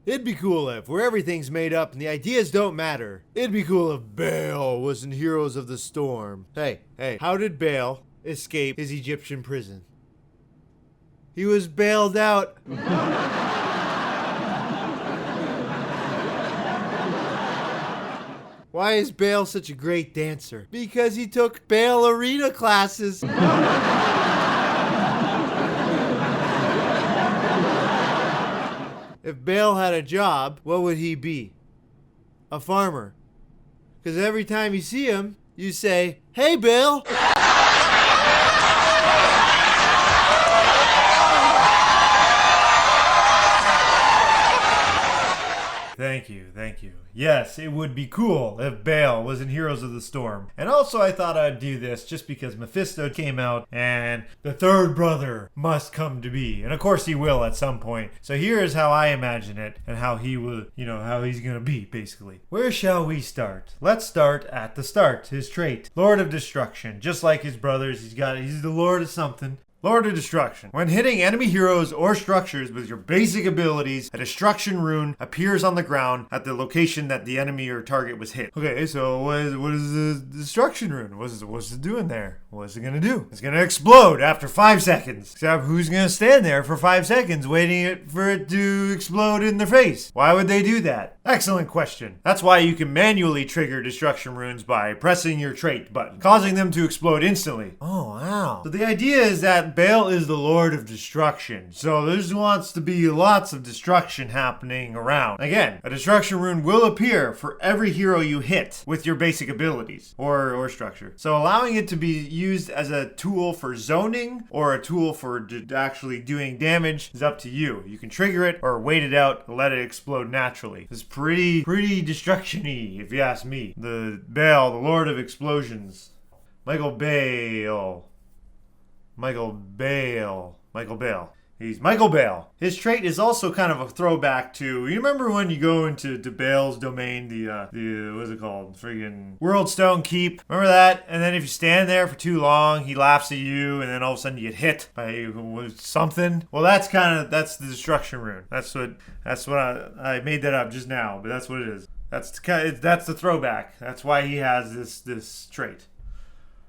It'd be cool if, where everything's made up and the ideas don't matter. It'd be cool if Baal wasn't Heroes of the Storm. Hey, how did Baal escape his Egyptian prison? He was bailed out. Why is Baal such a great dancer? Because he took Baal arena classes. If Baal had a job, what would he be? A farmer. Because every time you see him, you say, "Hey, Baal!" Thank you. Yes, it would be cool if Baal was in Heroes of the Storm. And also I thought I'd do this just because Mephisto came out and the third brother must come to be. And of course he will at some point. So here is how I imagine it and how he will, how he's gonna be, basically. Where shall we start? Let's start at the start. His trait, Lord of Destruction. Just like his brothers, he's the Lord of something. Lord of Destruction. When hitting enemy heroes or structures with your basic abilities, a destruction rune appears on the ground at the location that the enemy or target was hit. Okay, so what is the destruction rune? What's it doing there? What's it gonna do? It's gonna explode after 5 seconds. Except who's gonna stand there for 5 seconds waiting for it to explode in their face? Why would they do that? Excellent question. That's why you can manually trigger destruction runes by pressing your trait button, causing them to explode instantly. Oh, wow. So the idea is that Baal is the Lord of Destruction, so there wants to be lots of destruction happening around. Again, a destruction rune will appear for every hero you hit with your basic abilities or structure. So allowing it to be used as a tool for zoning or a tool for actually doing damage is up to you. You can trigger it or wait it out and let it explode naturally. It's pretty destruction-y, if you ask me. The Baal, the Lord of Explosions. Michael Baal. He's Michael Baal. His trait is also kind of a throwback to, you remember when you go into Baal's domain, the what's it called? Friggin' World Stone Keep. Remember that? And then if you stand there for too long, he laughs at you, and then all of a sudden you get hit by something. Well, that's the destruction rune. That's what I made that up just now, but that's what it is. That's the throwback. That's why he has this trait.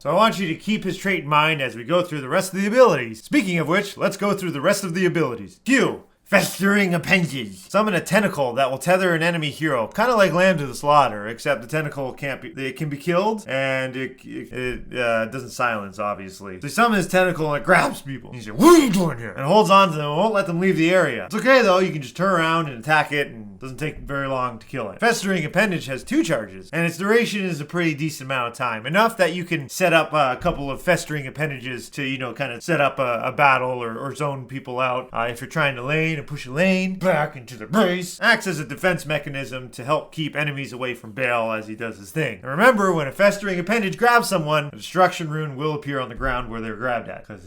So I want you to keep his trait in mind as we go through the rest of the abilities. Speaking of which, let's go through the rest of the abilities. Q. Festering Appendage. Summon a tentacle that will tether an enemy hero. Kind of like Lamb to the Slaughter, except the tentacle it can be killed, and it doesn't silence, obviously. So he summons his tentacle and it grabs people. He says, "What are you doing here?" And holds on to them and won't let them leave the area. It's okay though, you can just turn around and attack it, and it doesn't take very long to kill it. Festering Appendage has 2 charges, and its duration is a pretty decent amount of time. Enough that you can set up a couple of Festering Appendages to, kind of set up a battle or zone people out. If you're trying to lane and push a lane back into the base, acts as a defense mechanism to help keep enemies away from Baal as he does his thing. And remember, when a Festering Appendage grabs someone, a destruction rune will appear on the ground where they're grabbed at. Because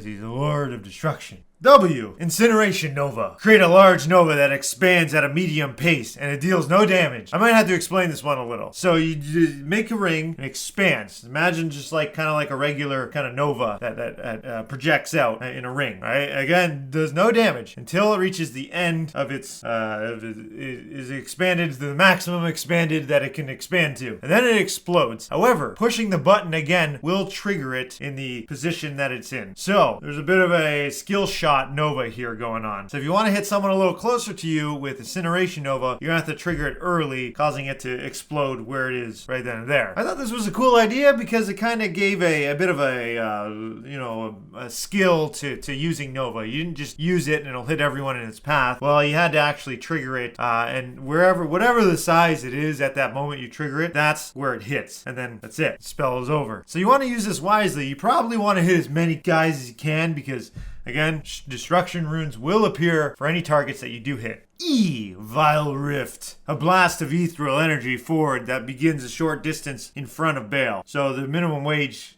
he's the Lord of Destruction. W. Incineration Nova. Create a large nova that expands at a medium pace, and it deals no damage. I might have to explain this one a little. So you make a ring and expands. Imagine just kind of like a regular kind of nova that projects out in a ring, right? Again, does no damage until it reaches the end of its, is expanded to the maximum expanded that it can expand to. And then it explodes. However, pushing the button again will trigger it in the position that it's in. So there's a bit of a skill shot nova here going on. So if you want to hit someone a little closer to you with Incineration Nova, you're going to have to trigger it early, causing it to explode where it is right then and there. I thought this was a cool idea because it kind of gave a bit of a skill to using Nova. You didn't just use it and it'll hit everyone in its path. Well, you had to actually trigger it, and whatever the size it is at that moment you trigger it, that's where it hits. And then that's it. The spell is over. So you want to use this wisely. You probably want to hit as many guys as you can because, again, destruction runes will appear for any targets that you do hit. E. Vile Rift. A blast of ethereal energy forward that begins a short distance in front of Baal. So the minimum range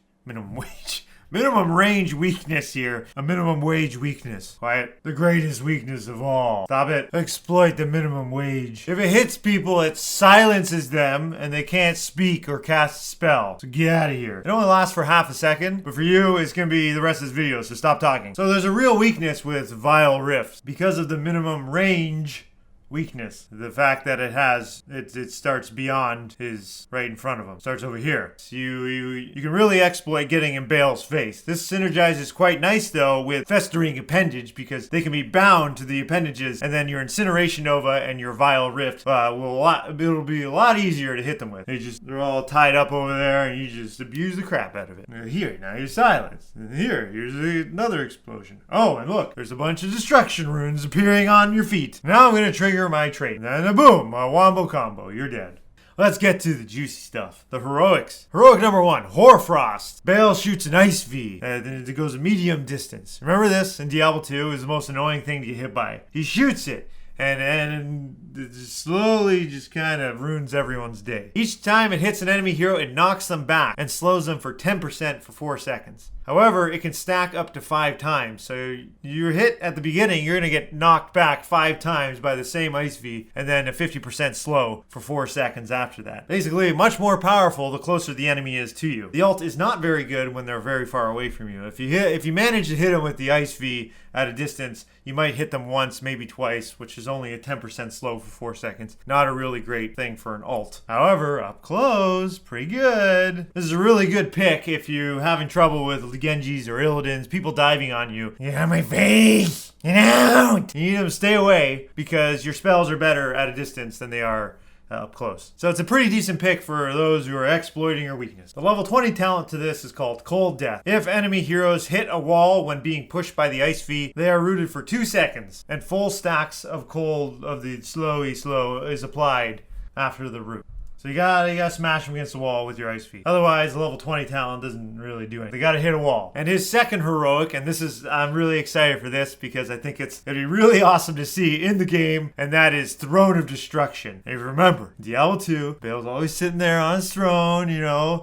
weakness here. A minimum wage weakness. Quiet. The greatest weakness of all. Stop it. Exploit the minimum wage. If it hits people, it silences them and they can't speak or cast a spell. So get out of here. It only lasts for half a second, but for you, it's going to be the rest of this video, so stop talking. So there's a real weakness with Vile Rift. Because of the minimum range weakness. The fact that it starts beyond his right in front of him. Starts over here. So you can really exploit getting in Baal's face. This synergizes quite nice though with Festering Appendage because they can be bound to the appendages, and then your Incineration Nova and your Vile Rift it'll be a lot easier to hit them with. They're all tied up over there, and you just abuse the crap out of it. Here, now you're silenced. And here's another explosion. Oh, and look, there's a bunch of destruction runes appearing on your feet. Now I'm gonna trigger my trait. And then boom, a wombo combo. You're dead. Let's get to the juicy stuff. The heroics. Heroic number 1, Hoarfrost. Baal shoots an ice V. It goes a medium distance. Remember this in Diablo 2 is the most annoying thing to get hit by. He shoots it. And it slowly just kind of ruins everyone's day. Each time it hits an enemy hero, it knocks them back and slows them for 10% for 4 seconds. However, it can stack up to 5 times. So you're hit at the beginning, you're going to get knocked back 5 times by the same Ice V, and then a 50% slow for 4 seconds after that. Basically, much more powerful the closer the enemy is to you. The ult is not very good when they're very far away from you. If you manage to hit them with the Ice V at a distance, you might hit them once, maybe twice, which is only a 10% slow for 4 seconds. Not a really great thing for an ult. However, up close, pretty good. This is a really good pick if you're having trouble with Genjis or Illidan's, people diving on you. Get out of my face! Get out! You need them to stay away because your spells are better at a distance than they are up close. So it's a pretty decent pick for those who are exploiting your weakness. The level 20 talent to this is called Cold Death. If enemy heroes hit a wall when being pushed by the Ice V, they are rooted for 2 seconds, and full stacks of cold of the slow is applied after the root. So you gotta smash them against the wall with your Ice V. Otherwise, the level 20 talent doesn't really do anything. They gotta hit a wall. And his second heroic, and I'm really excited for this because I think it'd be really awesome to see in the game, and that is Throne of Destruction. And remember, Diablo 2, Baal's always sitting there on his throne,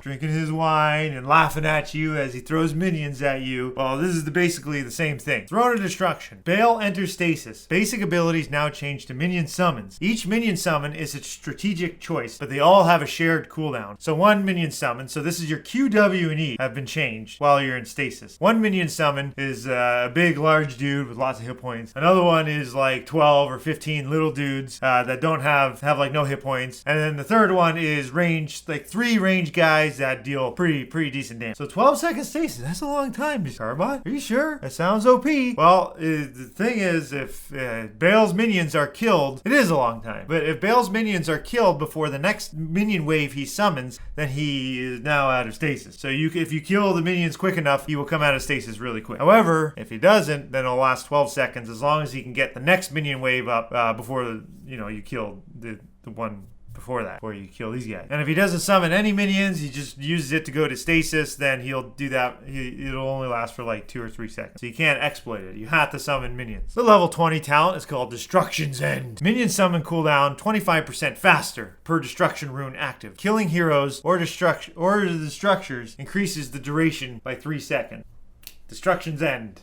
drinking his wine and laughing at you as he throws minions at you. Well, this is basically the same thing. Throne of Destruction. Baal enters stasis. Basic abilities now change to minion summons. Each minion summon is a strategic choice, but they all have a shared cooldown. So one minion summon, so this is your Q, W, and E have been changed while you're in stasis. One minion summon is a big, large dude with lots of hit points. Another one is like 12 or 15 little dudes that don't have like no hit points. And then the third one is range, like 3 range guys that deal pretty decent damage. So 12 second stasis, that's a long time, Carbot. Are you sure? That sounds OP. Well, the thing is, if Baal's minions are killed, it is a long time. But if Baal's minions are killed before the next minion wave he summons, then he is now out of stasis. So if you kill the minions quick enough, he will come out of stasis really quick. However, if he doesn't, then it'll last 12 seconds as long as he can get the next minion wave up before you kill the one before that, before you kill these guys. And if he doesn't summon any minions, he just uses it to go to stasis, then he'll do that. It'll only last for like 2 or 3 seconds. So you can't exploit it. You have to summon minions. The level 20 talent is called Destruction's End. Minion summon cooldown 25% faster per destruction rune active. Killing heroes or the structures increases the duration by 3 seconds. Destruction's End.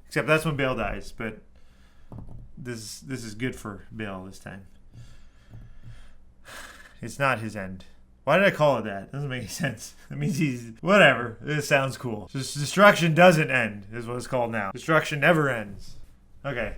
Except that's when Baal dies, but this is good for Baal this time. It's not his end. Why did I call it that? Doesn't make any sense. That means he's... Whatever. This sounds cool. Just destruction doesn't end, is what it's called now. Destruction never ends. Okay.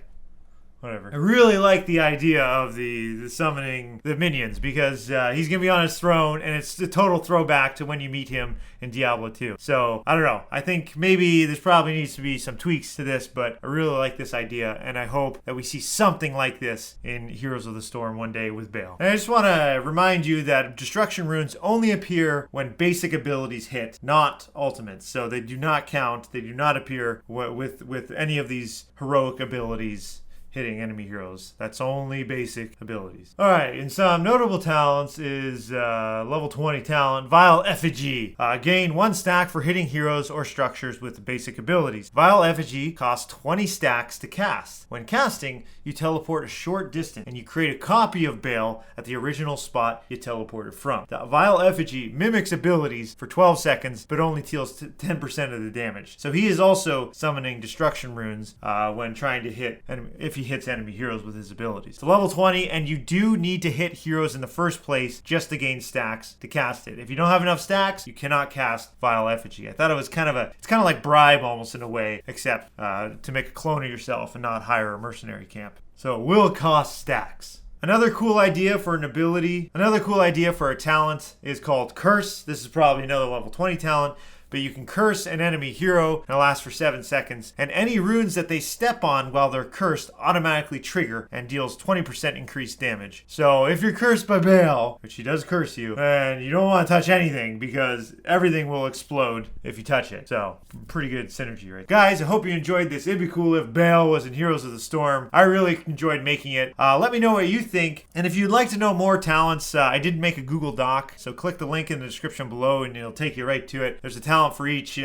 Whatever. I really like the idea of the summoning the minions because he's going to be on his throne, and it's a total throwback to when you meet him in Diablo 2. So, I don't know. I think maybe there's probably needs to be some tweaks to this, but I really like this idea, and I hope that we see something like this in Heroes of the Storm one day with Baal. And I just want to remind you that destruction runes only appear when basic abilities hit, not ultimates. So they do not count. They do not appear with any of these heroic abilities hitting enemy heroes. That's only basic abilities. Alright, and some notable talents is level 20 talent, Vile Effigy. Gain 1 stack for hitting heroes or structures with basic abilities. Vile Effigy costs 20 stacks to cast. When casting, you teleport a short distance and you create a copy of Baal at the original spot you teleported from. The Vile Effigy mimics abilities for 12 seconds but only deals 10% of the damage. So he is also summoning destruction runes when trying to hit, and if he hits enemy heroes with his abilities. So level 20, and you do need to hit heroes in the first place just to gain stacks to cast it. If you don't have enough stacks, you cannot cast Vile Effigy. I thought it was kind of like bribe almost in a way, except to make a clone of yourself and not hire a mercenary camp. So it will cost stacks. Another cool idea for an ability, another cool idea for a talent is called Curse. This is probably another level 20 talent. But you can curse an enemy hero, and it lasts for 7 seconds. And any runes that they step on while they're cursed automatically trigger and deals 20% increased damage. So if you're cursed by Baal, which he does curse you, and you don't want to touch anything because everything will explode if you touch it. So pretty good synergy right there. Guys, I hope you enjoyed this. It'd be cool if Baal was in Heroes of the Storm. I really enjoyed making it. Let me know what you think. And if you'd like to know more talents, I did make a Google Doc. So click the link in the description below and it'll take you right to it. There's a talent for each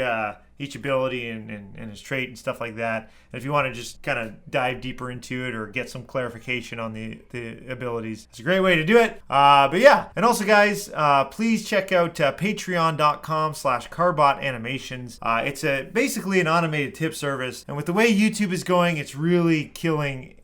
ability and his trait and stuff like that. And if you want to just kind of dive deeper into it or get some clarification on the abilities, it's a great way to do it. But yeah, and also guys, please check out patreon.com/carbotanimations. It's basically an automated tip service, and with the way YouTube is going, it's really killing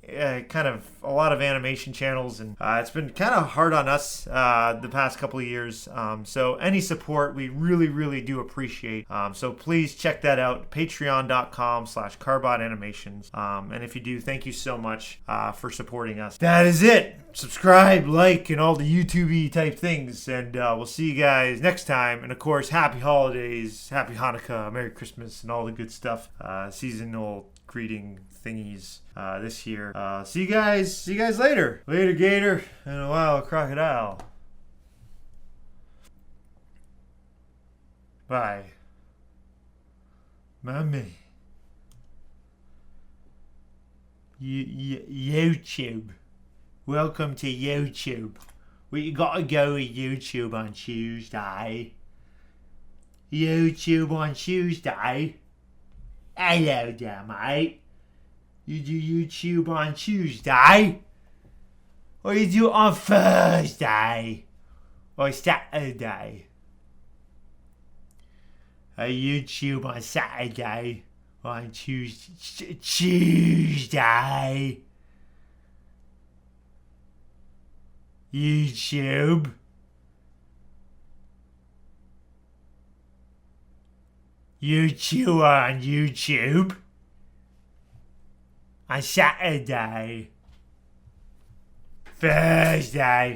kind of a lot of animation channels, and it's been kind of hard on us the past couple of years. So any support we really do appreciate. So please check that out, patreon.com/carbotanimations. And if you do, thank you so much for supporting us. That is it. Subscribe, like, and all the YouTube-y type things, and we'll see you guys next time. And of course, happy holidays, happy Hanukkah, Merry Christmas, and all the good stuff. Seasonal greeting thingies this year. See you guys later. Later, gator, and a wild crocodile. Bye. Mommy. YouTube. Welcome to YouTube. Well, you gotta go with YouTube on Tuesday. YouTube on Tuesday. Hello there, mate. You do YouTube on Tuesday? Or you do it on Thursday? Or Saturday? Or YouTube on Saturday? Or on Tuesday? YouTube? YouTube on YouTube? On Saturday? Thursday?